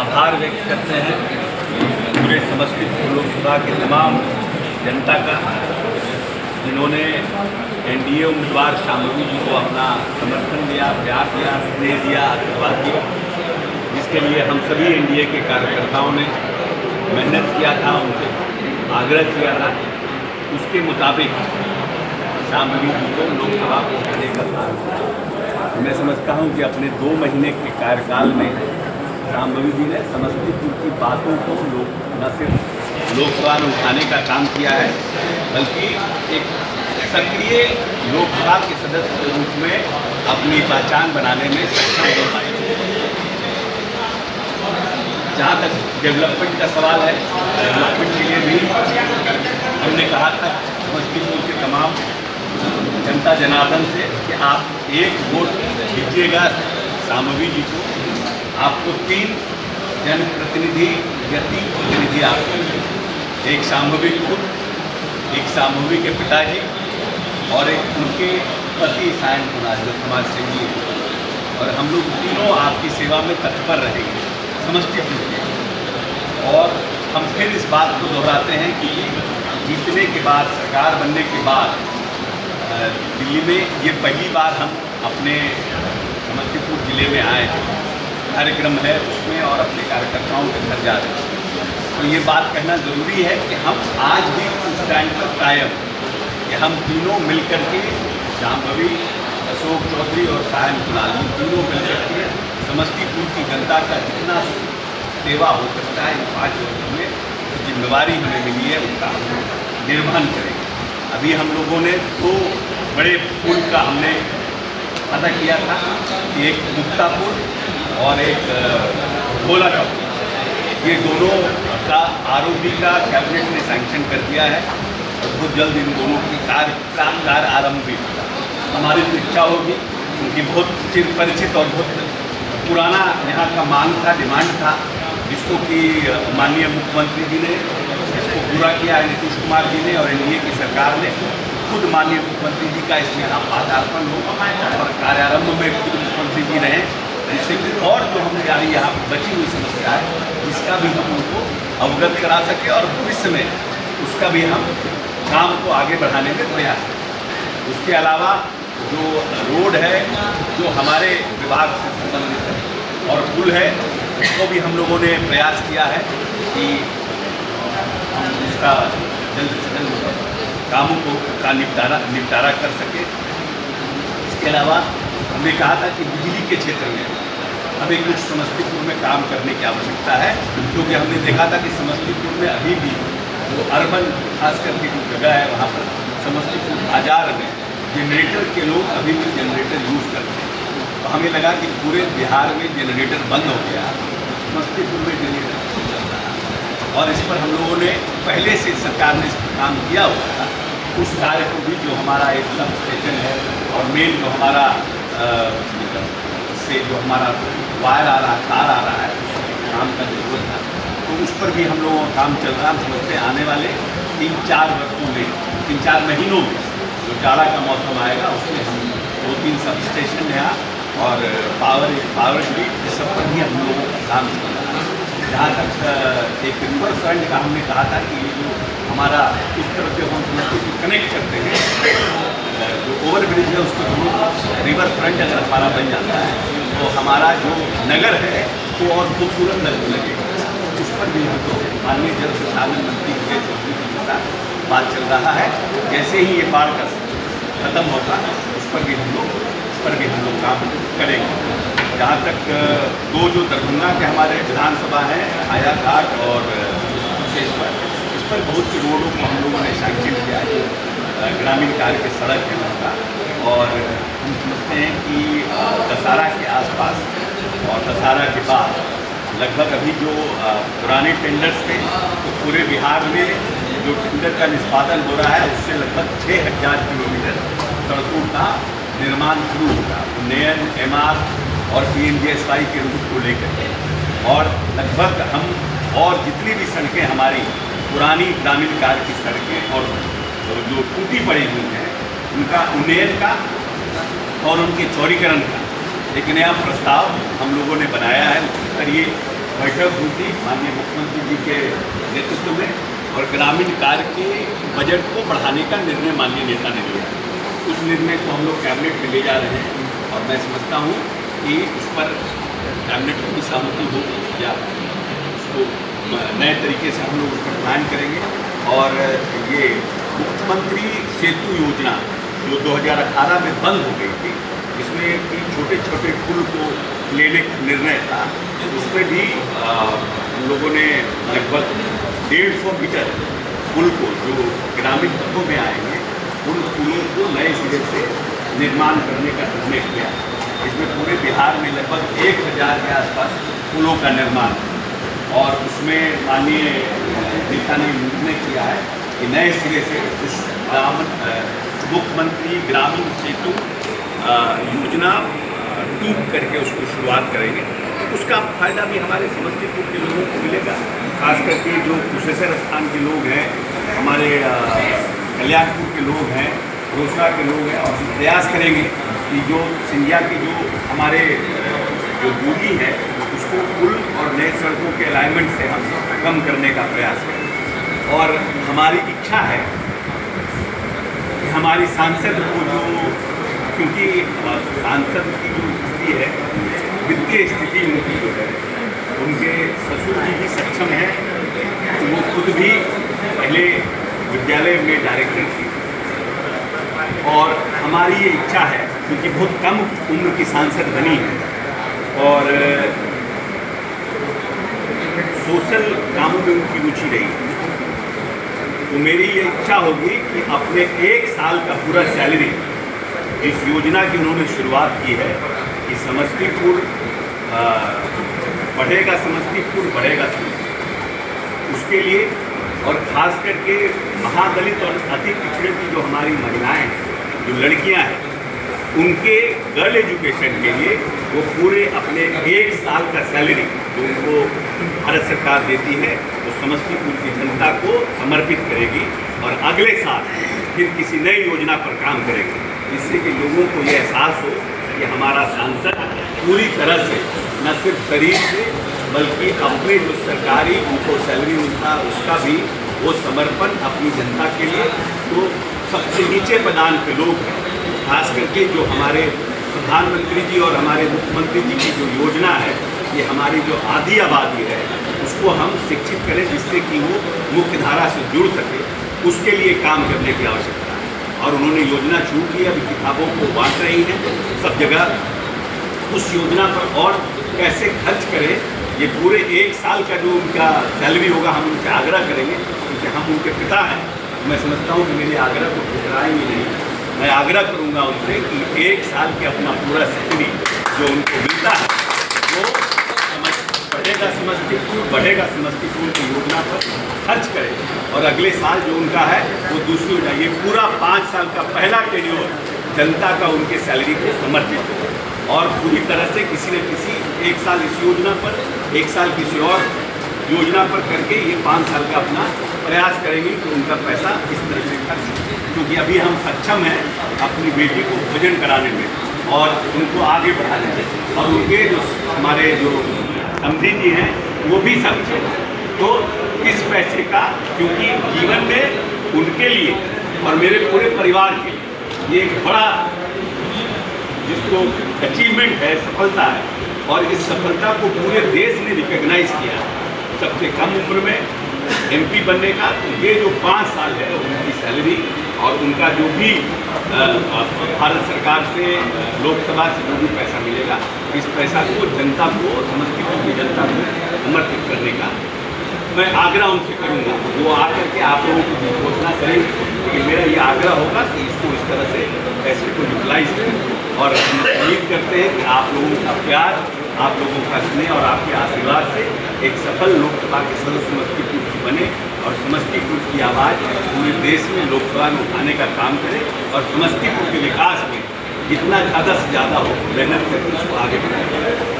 आभार व्यक्त करते हैं पूरे समस्तीपुर लोकसभा के तमाम जनता का, जिन्होंने एनडीए उम्मीदवार शांभवी जी को अपना समर्थन दिया, प्यार दिया, स्नेह दिया, आशीर्वाद दिया, जिसके लिए हम सभी एनडीए के कार्यकर्ताओं ने मेहनत किया था, उनसे आग्रह किया था। उसके मुताबिक शांभवी जी को लोकसभा को भेजने का काम किया। मैं समझता हूं कि अपने 2 महीने के कार्यकाल में शांभवी जी ने समस्तीपुर की बातों को न सिर्फ लोकसभा में उठाने का काम किया है, बल्कि एक सक्रिय लोकसभा के सदस्य के रूप में अपनी पहचान बनाने में सक्षम हो पाए। जहाँ तक डेवलपमेंट का सवाल है, डेवलपमेंट के लिए भी हमने कहा था समस्तीपुर के तमाम जनता जनार्दन से कि आप एक वोट दीजिएगा शांभवी जी को। आपको 3 जनप्रतिनिधि या 3 प्रतिनिधि आपको, एक शांभवी खुद, एक शांभवी के पिताजी और एक उनके पति सायन कुमार जो समाज सेवी है। और हम लोग तीनों आपकी सेवा में तत्पर रहेंगे समस्तीपुर के। और हम फिर इस बात को दोहराते हैं कि जीतने के बाद, सरकार बनने के बाद दिल्ली में ये पहली बार हम अपने समस्तीपुर ज़िले में आए हैं, कार्यक्रम है उसमें, और अपने कार्यकर्ताओं के घर जा रहे हैं। तो ये बात कहना ज़रूरी है कि हम आज भी उस स्टैंड पर कायम कि हम तीनों मिलकर के, शांभवी, अशोक चौधरी और सायन कुणाल, तीनों मिलकर के समस्तीपुर की जनता का जितना सेवा हो सकता है इन 5 वर्षों में जिम्मेवारी हमें मिली है उसका हम निर्वहन करेंगे। अभी हम लोगों ने 2 बड़े पुल का हमने पता किया था कि एक मुक्तापुर और एक भोला का पुल। ये दोनों का आरओबी का कैबिनेट ने सैंक्शन कर दिया है और बहुत जल्द इन दोनों की कार्य आरंभ भी होगा। हमारी तो इच्छा होगी, उनकी बहुत चिर परिचित और बहुत पुराना यहाँ का मांग था, डिमांड था, जिसको कि माननीय मुख्यमंत्री जी ने इसको पूरा किया है, नीतीश कुमार जी ने और एनडीए की सरकार ने। खुद माननीय मुख्यमंत्री जी का इसमें यहाँ पदार्पण हो और कार्यारंभ में खुद मुख्यमंत्री जी रहे, जिससे कि और जो हमारी यहाँ बची हुई समस्या है इसका भी हम उनको अवगत करा सके और भविष्य में उसका भी हम काम को आगे बढ़ाने में प्रयास करें। उसके अलावा जो रोड है जो हमारे विभाग से संबंधित है और पुल है, उसको भी हम लोगों ने प्रयास किया है कि हम उसका जल्द से जल्द कामों का निपटारा कर सके। इसके अलावा हमने कहा था कि बिजली के क्षेत्र में हमें कुछ समस्तीपुर में काम करने की आवश्यकता है, क्योंकि हमने देखा था कि समस्तीपुर में अभी भी जो अर्बन खास करके जो जगह है वहाँ पर समस्तीपुर बाजार में जनरेटर के लोग अभी भी जनरेटर यूज़ करते हैं। तो हमें लगा कि पूरे बिहार में जनरेटर बंद हो गया, समस्तीपुर में जनरेटर और इस पर हम लोगों ने पहले से सरकार ने इस पर काम किया हुआ था। उस कार्य को भी जो हमारा एक सब स्टेशन है और मेन जो हमारा से जो हमारा वायर आ रहा है, तार आ रहा है, काम का जरूरत था, तो उस पर भी हम लोगों का काम चल रहा है। हम समझते हैं आने वाले 3-4 वर्षों में, 3-4 महीनों में जो जाड़ा का मौसम आएगा उसमें हम 2-3 सब स्टेशन यहाँ और पावर ग्रिड इस सब पर भी हम लोगों का काम चल रहा है। जहाँ तक एक रिवर फ्रंट का हमने कहा था कि ये जो हमारा इस तरह से हम समस्तीपुर कनेक्ट करते हैं, जो ओवर ब्रिज है उसको दोनों रिवर फ्रंट अगर हमारा बन जाता है तो हमारा जो नगर है वो और खूबसूरत लगेगा। उस पर भी हम तो माननीय जल संसाधन मंत्री के बात चल रहा है। जैसे ही ये बाढ़ का खत्म होगा उस पर भी हम लोग काम करेंगे। जहाँ तक 2 जो दरभंगा के हमारे विधानसभा हैं, हायाघाट और कुशेश्वर, इस पर बहुत सी रोडों को हम लोगों ने सैंक्शन किया है, ग्रामीण कार्य की सड़क है उनका। और हम समझते हैं कि दशहरा के आसपास और दशहरा के बाद लगभग अभी जो पुराने टेंडर्स थे तो पूरे बिहार में जो टेंडर का निष्पादन हो रहा है उससे लगभग 6000 किलोमीटर सड़कों का निर्माण शुरू होगा, उन्नयन, एमआर और पीएमजीएसवाई के रूप को लेकर। और लगभग हम और जितनी भी सड़कें हमारी पुरानी ग्रामीण कार्य की सड़कें और जो टूटी पड़ी हुई हैं उनका उन्नयन का और उनके चौड़ीकरण का एक नया प्रस्ताव हम लोगों ने बनाया है। उच्च स्तरीय बैठक हुई थी माननीय मुख्यमंत्री जी के नेतृत्व में, और ग्रामीण कार्य के बजट को बढ़ाने का निर्णय माननीय नेता ने लिया। उस निर्णय को हम लोग कैबिनेट में ले जा रहे हैं, और मैं समझता हूँ कि उस पर कैबिनेट की सहमति होगी या उसको नए तरीके से हम लोग उस पर प्लान करेंगे। और ये मुख्यमंत्री सेतु योजना जो 2018 में बंद हो गई थी, इसमें कि छोटे छोटे पुल को लेने का निर्णय था, उसमें भी हम लोगों ने लगभग 150 मीटर पुल को जो ग्रामीण पथों में आएंगे उन पुलों को नए सिरे से निर्माण करने का निर्णय किया। इसमें पूरे बिहार में लगभग 1000 के आसपास पुलों का निर्माण, और उसमें माननीय नेता ने निर्णय किया है कि नए सिरे से उस मुख्यमंत्री ग्रामीण सेतु योजना टूट करके उसको शुरुआत करेंगे। उसका फ़ायदा भी हमारे समस्तीपुर के लोगों को मिलेगा, खास करके जो कुशेश्वर स्थान के लोग हैं, हमारे कल्याणपुर के लोग हैं, रोसड़ा के लोग हैं, और प्रयास करेंगे कि जो सिंधिया की जो हमारे जो दूरी है उसको पुल और नए सड़कों के अलाइनमेंट से हम कम करने का प्रयास करें। और हमारी इच्छा है कि हमारी सांसद को जो, क्योंकि सांसद की जो स्थिति है, वित्तीय स्थिति उनकी जो है, उनके ससुर जी भी सक्षम है, तो वो खुद भी पहले विद्यालय में डायरेक्टर थी, और हमारी ये इच्छा है क्योंकि बहुत कम उम्र की सांसद बनी है और सोशल कामों में उनकी रुचि रही है, तो मेरी ये इच्छा होगी कि अपने 1 साल का पूरा सैलरी इस योजना की उन्होंने शुरुआत की है कि समस्तीपुर बढ़ेगा, समस्तीपुर बढ़ेगा समस्तीपुर, उसके लिए, और ख़ास करके महादलित और अति पिछड़े की जो हमारी महिलाएं हैं, जो लड़कियां हैं, उनके गर्ल एजुकेशन के लिए वो पूरे अपने 1 साल का सैलरी जो उनको भारत सरकार देती है वो समस्तीपुर की जनता को समर्पित करेगी, और अगले साल फिर किसी नई योजना पर काम करेगी, जिससे कि लोगों को ये एहसास हो कि हमारा सांसद पूरी तरह से न सिर्फ शरीर से बल्कि अपने जो सरकारी उनको सैलरी मिलता है उसका भी वो समर्पण अपनी जनता के लिए। तो सबसे नीचे पदान के लोग हैं, खास करके जो हमारे प्रधानमंत्री जी और हमारे मुख्यमंत्री जी की जो योजना है, ये हमारी जो आधी आबादी है उसको हम शिक्षित करें, जिससे कि वो मुख्य धारा से जुड़ सके, उसके लिए काम करने की आवश्यकता है। और उन्होंने योजना शुरू की, अभी किताबों को बांट रही हैं सब जगह। उस योजना पर और कैसे खर्च करें, ये पूरे 1 साल का जो उनका सैलरी होगा हम उनसे आग्रह करेंगे, क्योंकि हम उनके पिता हैं। मैं समझता हूँ कि मेरे आग्रह को ठुकराएंगे नहीं, मैं आग्रह करूँगा उनसे कि 1 साल के अपना पूरा सैलरी जो उनको मिलता है वो बढ़ेगा समस्तीपुर, बढ़ेगा समस्तीपुर की योजना पर खर्च करें, और अगले साल जो उनका है वो दूसरी योजना, ये पूरा 5 साल का पहला टेन्योर जनता का उनके सैलरी को समर्पित हो, और पूरी तरह से किसी न किसी 1 साल इस योजना पर, 1 साल किसी और योजना पर करके ये 5 साल का अपना प्रयास करेंगे कि उनका पैसा इस तरह से खर्च, क्योंकि अभी हम सक्षम हैं अपनी बेटी को भोजन कराने में और उनको आगे बढ़ाने में, और उनके जो हमारे जो समधी जी हैं वो भी सक्षम हैं। तो इस पैसे का, क्योंकि जीवन में उनके लिए और मेरे पूरे परिवार के लिए ये एक बड़ा जिसको अचीवमेंट है, सफलता है, और इस सफलता को पूरे देश ने रिकॉग्नाइज किया है। सबसे कम उम्र में MP बनने का, तो ये जो 5 साल है उनकी सैलरी और उनका जो भी भारत सरकार से लोकसभा से जो भी पैसा मिलेगा, इस पैसा को जनता को, समस्तीपुर की जनता को समर्पित करने का मैं आग्रह उनसे करूँगा। वो आकर के आप लोगों को घोषणा करेंगे, लेकिन मेरा ये आग्रह होगा कि इसको इस तरह से पैसे को यूटिलाइज करें, और हम उम्मीद करते हैं कि आप लोगों का प्यार, आप लोगों का स्नेह और आपके आशीर्वाद से एक सफल लोकसभा के सदस्य समस्तीपुर की बने, और समस्तीपुर की आवाज़ पूरे देश में लोकसभा में उठाने का काम करें, और समस्तीपुर के विकास में जितना ज़्यादा से ज़्यादा हो मेहनत करके उसको आगे बढ़ाएं।